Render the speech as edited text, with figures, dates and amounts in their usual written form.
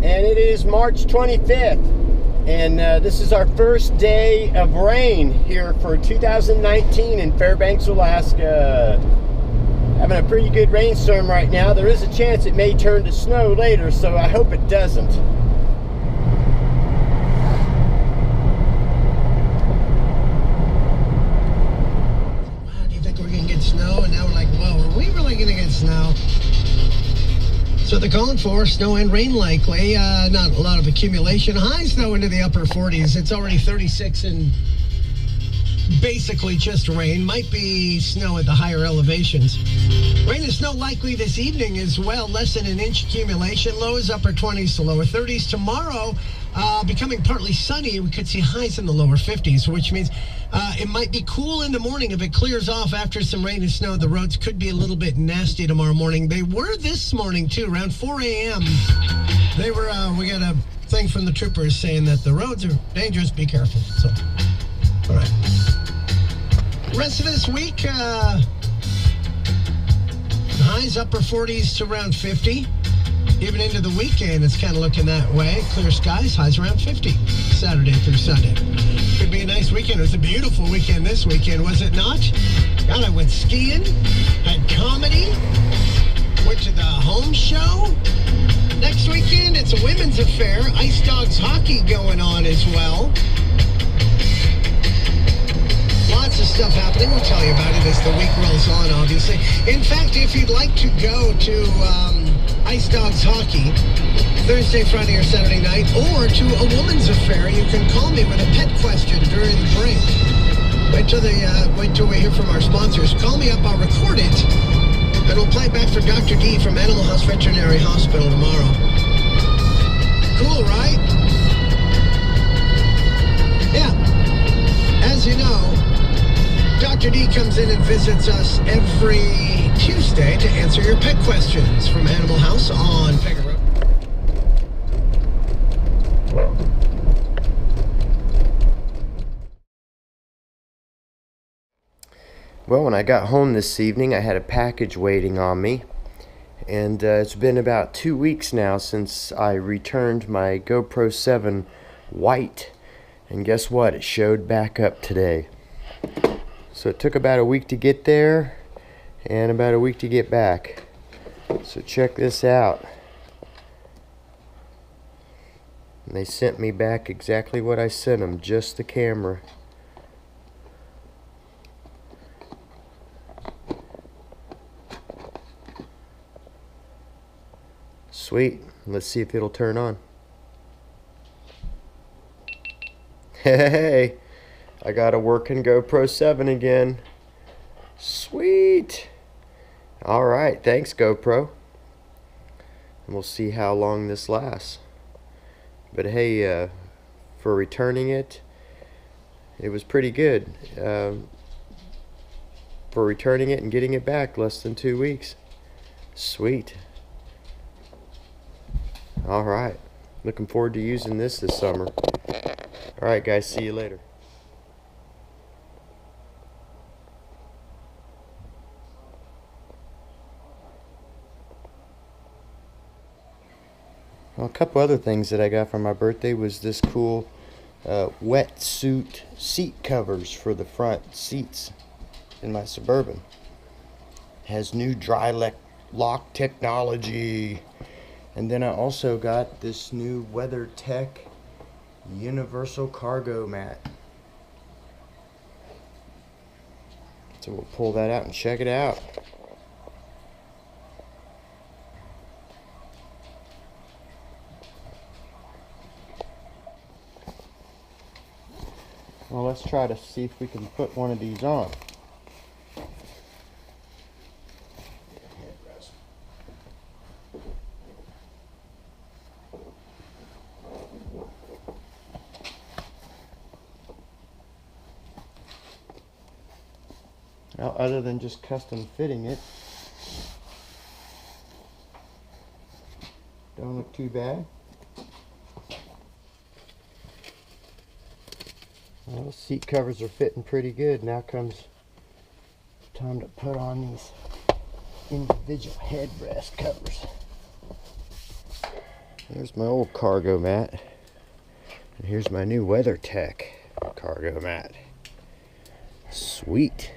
and it is March 25th, and this is our first day of rain here for 2019 in Fairbanks, Alaska. Having a pretty good rainstorm right now. There is a chance it may turn to snow later, so I hope it doesn't. Wow, do you think we're going to get snow? And now we're like, whoa, are we really going to get snow? So they're calling for snow and rain likely. Not a lot of accumulation. Highs though into the upper 40s. It's already 36 and basically just rain. Might be snow at the higher elevations. Rain and snow likely this evening as well. Less than an inch accumulation. Lows upper 20s to lower 30s. Tomorrow, becoming partly sunny. We could see highs in the lower 50s, which means it might be cool in the morning. If it clears off after some rain and snow, the roads could be a little bit nasty tomorrow morning. They were this morning too, around 4 a.m. They were, we got a thing from the troopers saying that the roads are dangerous, be careful. So, all right. Rest of this week, highs upper 40s to around 50. Even into the weekend, it's kind of looking that way. Clear skies, highs around 50, Saturday through Sunday. Could be a nice weekend. It was a beautiful weekend this weekend, was it not? God, I went skiing, had comedy, went to the home show. Next weekend, it's a women's affair. Ice Dogs hockey going on as well. Lots of stuff happening. We'll tell you about it as the week rolls on, obviously. In fact, if you'd like to go to Ice Dogs hockey Thursday, Friday, or Saturday night, or to a woman's affair, you can call me with a pet question during the break. Wait till we hear from our sponsors. Call me up, I'll record it, and we'll play back for Dr. D from Animal House Veterinary Hospital tomorrow. Cool, right? Yeah. As you know, Dr. D comes in and visits us every Tuesday to answer your pet questions from Animal House on Pega Road. Well, when I got home this evening, I had a package waiting on me, and it's been about 2 weeks now since I returned my GoPro 7 white, and guess what? It showed back up today. So it took about a week to get there and about a week to get back. So check this out. And they sent me back exactly what I sent them, just the camera. Sweet. Let's see if it'll turn on. Hey! I got a working GoPro 7 again. Sweet. Alright, thanks GoPro. And we'll see how long this lasts. But hey, for returning it, it was pretty good. For returning it and getting it back, less than 2 weeks. Sweet. Alright, looking forward to using this summer. Alright guys, see you later. Well, a couple other things that I got for my birthday was this cool wetsuit seat covers for the front seats in my Suburban. Has new dry lock technology. And then I also got this new WeatherTech universal cargo mat. So we'll pull that out and check it out. Well, let's try to see if we can put one of these on. Well, other than just custom fitting it, don't look too bad. Well, seat covers are fitting pretty good. Now comes time to put on these individual headrest covers. There's my old cargo mat. And here's my new WeatherTech cargo mat. Sweet.